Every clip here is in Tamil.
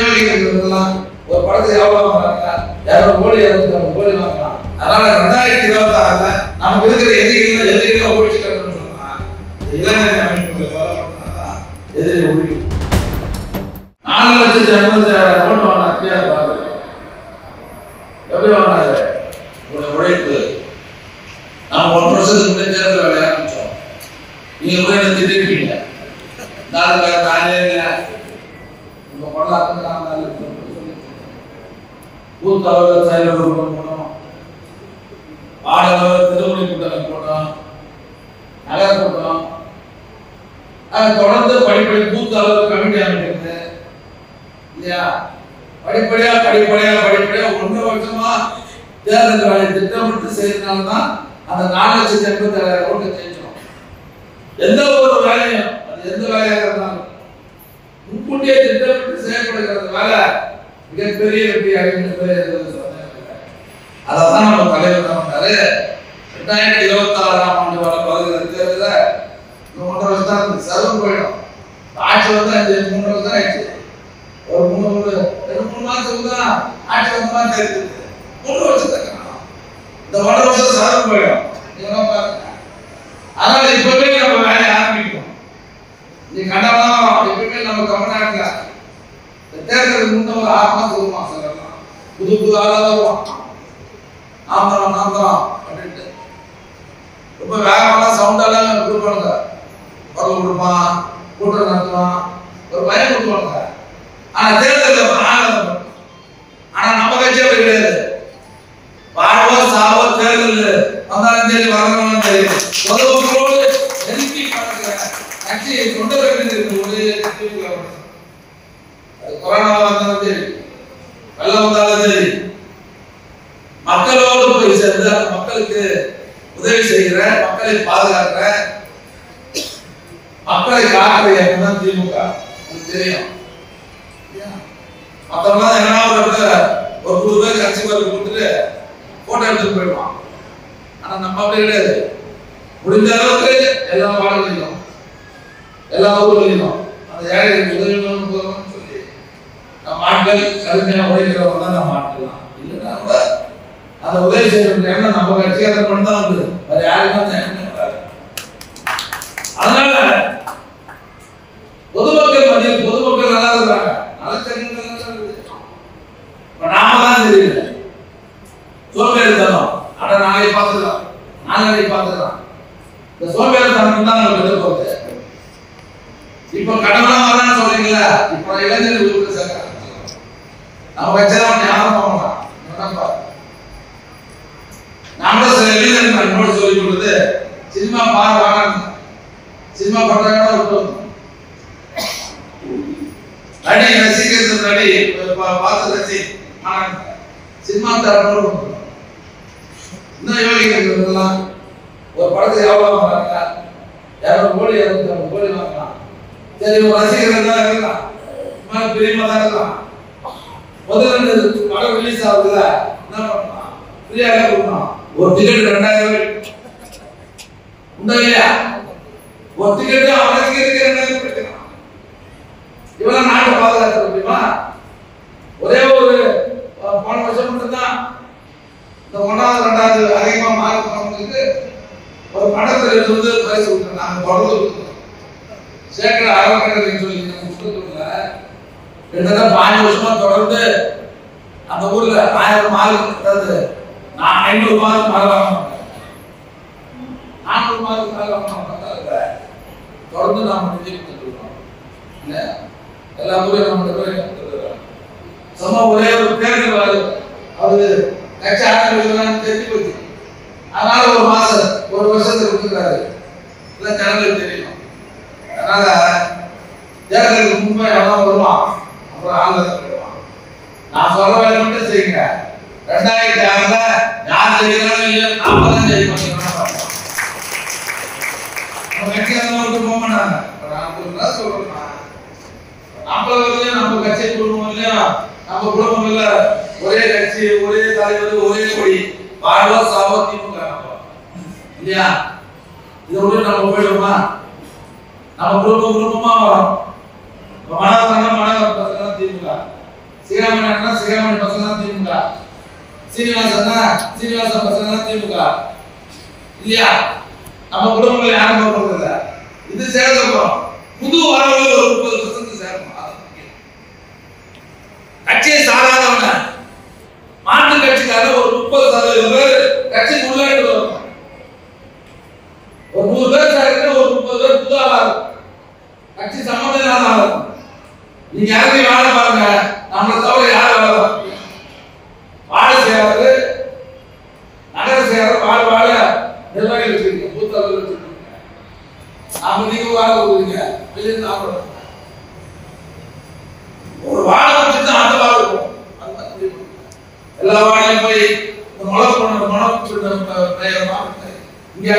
யோகிக்கிறதுலாம் ஒரு படத்துக்கு எவ்வளவு வாங்குறாங்க, 200 கோடி 250 கோடி வாங்கலாம். அதனால 2026ல நமக்கு இருக்கிற எதிரிகளை ஒழிச்சுக்கணும்னு சொன்னா இளைஞர் அமைப்புகள் எதிரி ஒழிக்கும். 4,50,000 ஓட்டு வாங்கினாரு. எப்படி வாங்கினாரு? உழைப்பு. நாம் 1 வருஷத்துக்கு முன்னே தேர்தல் வேலையை ஆரம்பிச்சோம். நீங்க கூட என்ன திட்டிருக்கீங்க, தானே உங்க பொருளாதார பூத் அளவில் செயலர் போனோம், வார்டு அளவில் திருமணி கூட்டம் போட்டோம், நகர கூட்டம், தொடர்ந்து படிப்படி பூத் அளவில் கமிட்டி அமைக்கிறது இல்லையா? படிப்படியா 1 வருஷமா தேர்தல் வேலையை திட்டமிட்டு செய்யறதுனாலதான் அந்த 4,87,000 ஓட்டு ஜெயிச்சோம். எந்த ஒரு வேலையும், அது எந்த வேலையாக இருந்தாலும் முன்கூட்டியே திட்டமிட்டு செயல்படுகிறது வேலை மிகப்பெரிய வெற்றி அடைந்து அதான் நம்ம தலைவர் பண்ணாரு. 2026ஆம் ஆண்டு வர பகுதியில் தேர்தலில் 1.5 வருஷம் தான் சர்வம் போயிடும். ஆட்சி வந்து 3 வருஷம் ஆயிடுச்சு. ஒரு 3 மாசத்துக்கு தான் ஆட்சி வந்தா தெரியுது. 3 வருஷத்துக்கு இந்த 1 வருஷம் சர்வம் போயிடும். நீங்க பாருங்க. அதனால இப்பவே நம்ம வேலையை ஆரம்பிக்கணும். நீ கண்டவனா இப்பவே நம்ம தமிழ்நாட்டுல தேர்தலுக்கு முன்ன ஒரு 6 மாசம் 1 மாசம் வரலாம், புது ஆளாக வருவான். நாம் தான் அப்படின்ட்டு ரொம்ப வேகமெல்லாம் சவுண்டாலாம் கொடுப்பானுங்க. குரல் கொடுப்பான், கூட்டம் நடத்துவான், ஒரு பயம் கொடுப்பானுங்க. ஆனா தேர்தலில் ஆனா நம்ம கட்சி அப்படி கிடையாது. வாழ்வோ சாவோ தேர்தல் வந்தாலும் சரி வரணும் சரி பொதுமக்களோடு நெருங்கி பார்க்கிற கட்சியை கொண்டு வருகிறது. கொரோனா வந்தாலும் சரி, வெள்ளம் வந்தாலும் சரி, மக்களோடு போய் சேர்ந்து மக்களுக்கு உதவி செய்கிற, மக்களை பாதுகாக்கிற, மக்களை காக்கிற இயக்கம் தான் திமுக. உங்களுக்கு தெரியும். மற்றவங்க என்ன ஒரு 100 பேர் கட்சி பேருக்கு கொடுத்துட்டு போட்டோ எடுத்துட்டு போயிடுவான். ஆனா நம்ம அப்படி கிடையாது. முடிஞ்ச அளவுக்கு எல்லா பாடல்களிலும் எல்லா ஊர்களிலும் அந்த ஏழைகளுக்கு உதவி போகணும்னு சொல்லி நம்ம ஆட்கள் கடுமையா உழைக்கிறவங்க தான் நம்ம ஆட்கள்லாம். இல்லைன்னா கூட அந்த உதவி செய்யறது என்ன நம்ம கட்சியாளர் மட்டும் தான் வந்து வேற யாருக்கும் வராது. அதனால பொதுமக்கள் மத்தியில் பொதுமக்கள் நல்லா இருக்கிறாங்க, நலச்சங்கங்கள் நாம தான் தெரியல சோம்பேறித்தனம். ஆனா நாளைக்கு பார்த்துக்கலாம், நாளைக்கு பார்த்துக்கலாம். இந்த சோம்பேறித்தனம் தான் நம்ம எதிர்பார்த்து இப்ப கடவுளா வரான்னு சொல்றீங்களா? இப்ப இளைஞர்களுக்கு சேர்க்க நம்ம வச்சதான் ஞாபகம் பண்ணலாம். நாமளும் சில இளைஞர்கள் என்னோட சொல்லிக் கொடுத்து சினிமா வாங்க, சினிமா பண்றாங்கன்னா விட்டு நடி ரசிக்கிறது, நடி பார்த்து ரசி, சினிமா தரணும். இன்னும் யோகிக்கிறதுலாம் ஒரு படத்துக்கு எவ்வளவு வாங்குறாங்க, 200 கோடி 250 கோடி வாங்கலாம். சரி, ஒரு ரசிகர்கள் தான் இருக்கலாம், பிரியமா தான் இருக்கலாம். முதல்ல படம் ரிலீஸ் ஆகுதுல என்ன பண்ணலாம், ஃப்ரீயாக கொடுக்கணும். ஒரு டிக்கெட் 2000 உண்டா இல்லையா? ஒரு டிக்கெட் அவனுக்கு இருக்கு 2000 கொடுக்கணும். இவெல்லாம் நாட்டை பாதுகாக்க முடியுமா? ஒரே ஒரு போன வருஷம் மட்டும்தான் இந்த 1வது 2வது அதிகமா மார்க் பண்ணவங்களுக்கு ஒரு படத்துல இருந்து பரிசு கொடுத்தோம். நாங்க தொடர்ந்து கொடுத்தோம். சேகர அறக்கட்டளைன்னு சொல்லி கொடுத்தோம்ல, கிட்டத்தட்ட 5 வருஷமா தொடர்ந்து அந்த ஊர்ல 1000 மார்க், அதாவது 500 மார்க் மேல வாங்கணும், 400 மார்க் மேல வாங்கணும். தொடர்ந்து நாம நிதி கொடுத்துருக்கோம். எல்லா ஊரையும் நம்ம கொடுத்துருக்கோம். சும்மா ஒரே ஒரு தேர்தல் வருது, அவரு கட்சி ஆரம்பிக்கலாம் தெரிஞ்சு போச்சு. அதனால ஒரு வருஷத்துக்கு கொடுத்துருக்காரு. இல்லை ஜனங்களுக்கு தெரியும். அதனால தேர்தலுக்கு முன்பே எல்லாம் வருவான், அப்புறம் ஆளுநர் போயிடுவான். நான் சொல்ற வேலை மட்டும் செய்யுங்க. 2006ல யார் ஜெயிக்கிறாலும் இல்லையோ நாம தான் ஜெயிப்போம். நம்ம கட்சியாளர்களுக்கு போக மாட்டாங்க. நான் சொல்றேன், நம்ம கட்சியை குடும்பம் இல்லையா, நம்ம குடும்பம் இல்ல, ஒரே கட்சி, ஒரே தலைவர், ஒரே கொடி, வாழ்வா சாவோ திமுக இல்லையா? இதை விட்டு நம்ம போயிடுவோமா? நம்ம குடும்பமா வரும். மனவரம் திமுக, சீராமணி சீராமணி பசங்க தான் திமுக, சீனிவாசன் பசங்க தான் திமுக இல்லையா? நம்ம குடும்பங்கள் யாரும் போடுறதில்ல. இது சேர்ந்தோம் புது வரவு ஒரு 30% சேரணும். கட்சியை சாராதவங்க மாற்று கட்சிக்காரங்க ஒரு 30% பேர் கட்சிக்கு உள்ள வருவாங்க. ஒரு 100 பேர் சேர்ந்து ஒரு 30 பேர் புது ஆளா கட்சி சம்மந்தம் இல்லாத ஆளா. நீங்க யாரையும் வாழ பாருங்க, நம்மளை தவிர யாரும் வாழ வாழ செய்யறது நகர செய்யறது வாழ வாழ நிர்வாகிகள் வச்சிருக்கீங்க, பூத்த வச்சிருக்கீங்க. நாம நீங்க வாழ கொடுக்குறீங்க, வெளியே சாப்பிடுறோம். ஒரு வாழை வச்சு தான் அந்த வாழ இருக்கும். எல்லா வாழையும் போய் மழை பண்ண இங்க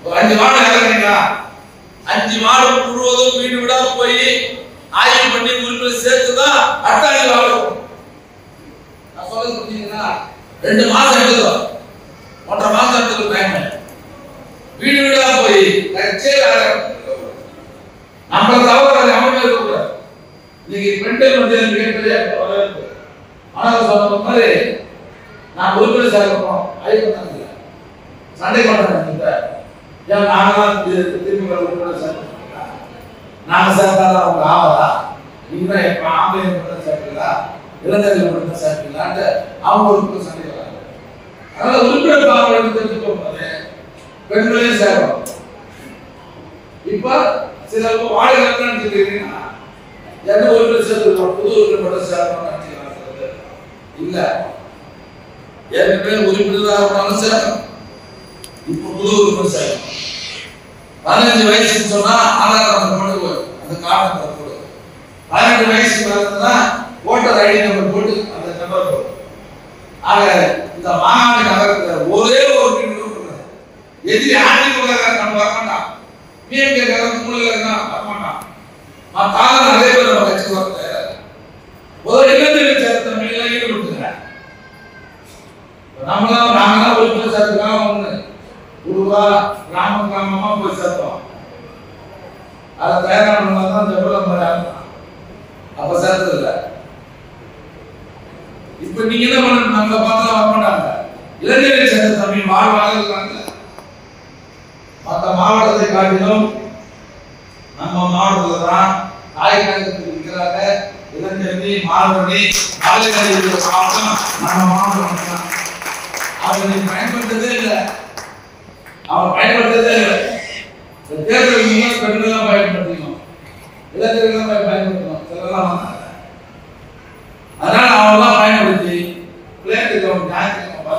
ஒரு 5 வாழை இறங்குறீங்களா? 5 வாழை முழுவதும் வீடு விடா போய் ஆய்வு பண்ணி உறுப்பினர் சேர்த்துதான் அட்டாளி வாழ இருக்கும். நான் சொல்றது புரியுதுங்களா? 2 மாசம் எடுத்துக்கோ, 1.5 மாசம் எடுத்துக்கோ டைம். வீடு வீடா போய் நம்மளை தவிர அமைப்பு இருக்கக்கூடாது. இன்னைக்கு பெண்கள் மத்தியில் மிகப்பெரிய ஆனால் சொன்ன மாதிரி நான் உறுப்பினர் சேர்க்கிறோம் ஐயப்பட்டாங்க சண்டை பண்ணுறாங்க. ஏன் நாங்களாம் திமுக உறுப்பினர் சேர்க்கிறோம், நாங்கள் சேர்த்தாலும் அவங்க ஆவதா? நீங்கள் இப்போ ஆம்பளை மட்டும் சேர்க்கலா, இளைஞர்கள் மட்டும் சேர்க்கலான்ட்டு அவங்க உறுப்பினர் சண்டை வராங்க. அதனால உறுப்பினர் பாவம் தெரிஞ்சு போகும்போது பெண்களையும் சேர்க்கிறோம். இப்போ சில வாழைகள் நினைச்சுக்கிறீங்கன்னா எந்த உறுப்பினர் சேர்த்துருக்கோம், புது உறுப்பினர் மட்டும் சேர்க்கணும் இல்ல. ஏற்கனவே உறுப்பினராக சேர்க்கணும், இப்போ புது உறுப்பினர் சேர்க்கணும். 15 வயசுன்னு சொன்னா ஆதார் போட்டு அந்த கார்டு போடு. 18 வயசுக்கு மேலன்னா ஓட்டர் ஐடி நம்பர் போட்டு அந்த நம்பர் போடு. ஆக இந்த மாகாண நகரத்தில் ஒரே ஒரு எதிரி அதிமுக நம்ம வரமாட்டான், பிஎம்கே மூலையில் வரமாட்டான். மற்ற நிறைய பேர் நம்ம கட்சி வரல. ஒரு இளைஞர்கள் சேர்த்த தமிழ்ல ஈடுபடுத்துங்க. நாங்களாம் உறுப்பினர் சேர்த்துக்கலாம். ஒண்ணு குருவா கிராமமா போய் சேர்த்தோம். அதை தயாரான தான் ஜெபலம் அப்ப சேர்த்தது இல்லை. இப்ப நீங்க என்ன பண்ண நம்மளை பார்த்து வரமாட்டாங்க. இளைஞர்கள் சேர்ந்த தமிழ் வாழ்வாக இருக்காங்க. மற்ற மாவட்டத்தை காட்டிலும் நம்ம மாவட்டத்தில் தான் தாய்கழகத்தில் இருக்கிறாங்க. இளைஞரணி மாணவரணி மாவட்டம் நம்ம மாவட்டம் தான். அவனை பயன்படுத்ததே இல்லை, அவன் பயன்படுத்ததே இல்லை. தேர்தல் முன்னாள் பெண்கள் பயன்படுத்திக்கணும், இளைஞர்கள் பயன்படுத்தணும், சிலர்லாம். அதனால அவங்களாம் பயன்படுத்தி பிள்ளைகளுக்கு அவன் ஞாயிற்றுக்கிழமை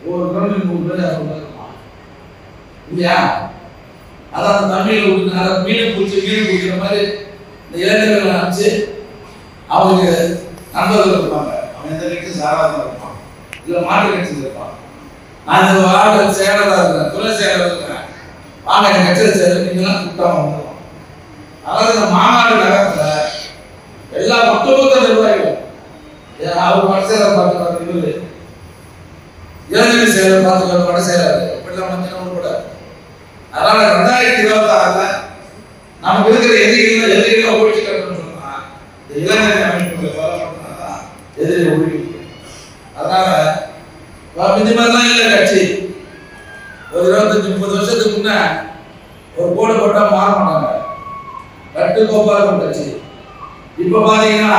ஒரு 200 பேர் இல்லையா? அதான் தமிழ் மீன் குடிக்கிற மாதிரி இந்த இளைஞர்கள் நினைச்சு அவங்களுக்கு நண்பர்கள் இருப்பாங்க. அவன் எந்த கட்சியும் சாராதான் இருப்பான், இல்ல மாற்று கட்சியில் இருப்பான். நான் இந்த வார்டு செயலராக இருக்கிறேன், துணை செயலராக இருக்கிறேன், வாங்க என் கட்சியில் சேர நீங்களாம் கூட்டாம வந்துடுவோம். அதாவது இந்த மாநாடு நகரத்துல எல்லா ஒட்டுமொத்த நிர்வாகிகள் அவர் பட செயலர் பார்த்துக்கிறார், இளைஞர் செயலர் பார்த்துக்கிறார், பட செயலர் இப்படிலாம் மஞ்சள் கூட. அதனால 2026 நமக்கு இருக்கிற எதிரிகளை ஒழிச்சு கட்டணும்னு சொன்னா இந்த இளைஞர் அமைப்புகளை தான் எதிரி ஒழிக்க. அதனால இந்த மாதிரிலாம் இல்லை கட்சி. ஒரு 25-30 வருஷத்துக்கு முன்ன ஒரு போடு போட்டா மாற மாட்டாங்க, கட்டுக்கோப்பா இருக்கும் கட்சி. இப்ப பாத்தீங்கன்னா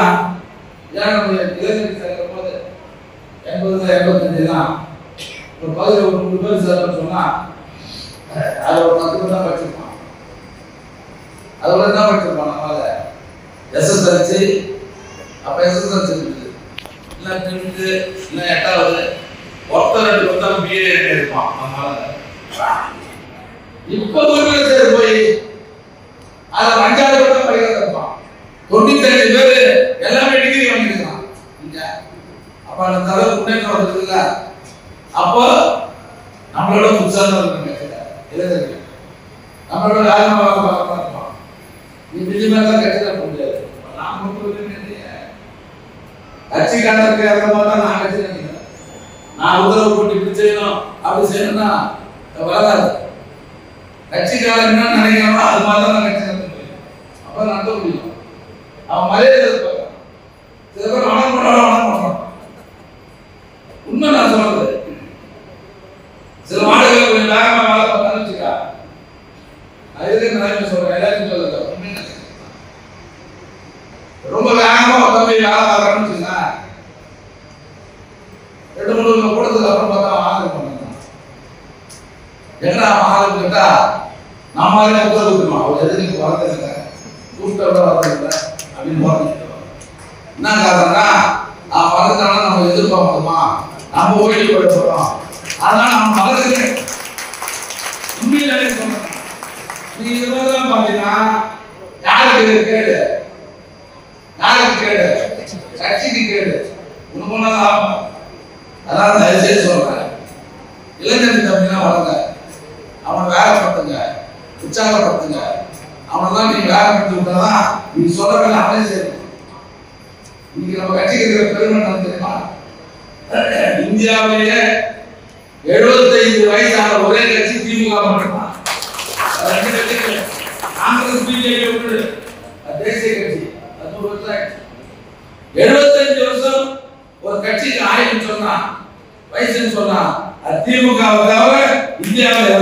ஏன் நம்ம இளைஞர் சேர்க்கும் போது 80-85 தான் ஒரு பகுதியில் ஒரு 3 பேர் சேர்க்கணும்னு சொன்னா அது ஒரு 10 பேர் தான் படிச்சிருப்பான். அதோட என்ன படிச்சிருப்பான்? நம்மளால SSLC, அப்ப SSLC இல்லை 10th இல்லை 8வது ஒருத்தர் 2 பேர் தான் BA இருப்பான். நம்மளால இப்ப ஒரு போய் அதை 5வது பேர் தான் படிக்கிறதா இருப்பான். 95 பேர் எல்லாமே டிகிரி வாங்கிருக்கான். அப்ப அந்த அளவுக்கு முன்னேற்றம் வருதுல்ல. அப்போ நம்மளோட புதுசாக இருக்காங்க இளைஞர்கள், நம்மளோட ஆரம்பமாக இருப்பான். இது மேலாம் கட்சியில போக முடியாது. நாம கட்சிக்காரருக்கு இறந்தமா தான் நான் கட்சி நினைக்கிறேன். நான் உத்தரவு போட்டு இப்படி செய்யணும் அப்படி செய்யணும்னா வராது. கட்சிக்காரர் என்ன நினைக்கிறானோ அது மாதிரி தான் நான் கட்சி நடத்த முடியும். அப்ப நடத்த முடியும். அவன் மரியாதை சில பேர் வணக்கம் பண்றோம். உண்மை நான் சொல்றது. சில மாடுகள் கொஞ்சம் வேகமா வேலை பார்த்தான்னு வச்சுக்கா, அது எதுக்கு நான் சொல்றேன், எல்லாத்தையும் சொல்லுங்க. ரொம்ப வேகமா தம்பி வேலை பார்க்கறேன்னு வச்சுக்கா, 2-3 கூடத்துக்கு அப்புறம் பார்த்தா ஆதரவு பண்ண என்ன ஆளுன்னு கேட்டா நம்மளாலே உத்தரவு கொடுத்துருவோம். அவர் எதுக்கு வரதில்லை, கூப்பிட்ட வரதில்லை அப்படின்னு போறோம். என்ன காரணம்னா, நான் வரதுனால நம்ம எதிர்பார்க்கணுமா, நம்ம ஓய்வு போட போறோம். அதனால நம்ம மகளுக்கு உண்மையிலே சொல்றேன். நீங்க இதெல்லாம் பாத்தீங்கன்னா யாருக்கு கேடு, யாருக்கு கேடு, கட்சிக்கு கேடு, உனக்கு ஒன்றாதான் ஆகும். அதான் தயவுசெய்து சொல்றேன், இளைஞர் தம்பினா வளர்ங்க, அவனை வேலைப்படுத்துங்க, உற்சாகப்படுத்துங்க. அவனெல்லாம் நீங்க வேலைப்படுத்தி விட்டாதான் நீங்க சொல்ற வேலை அவனே செய்யணும். இன்னைக்கு நம்ம கட்சிக்கு இருக்கிற பெருமை என்ன தெரியுமா? இந்தியாவிலேயே 75 வயசான ஒரே கட்சி திமுக மட்டும்தான். காங்கிரஸ் பிஜேபி ஒன்று தேசிய கட்சி 75 வருஷம் ஒரு கட்சிக்கு ஆயுள்னு சொன்னா, வயசுன்னு சொன்னா, அது திமுக தவிர இந்தியாவில்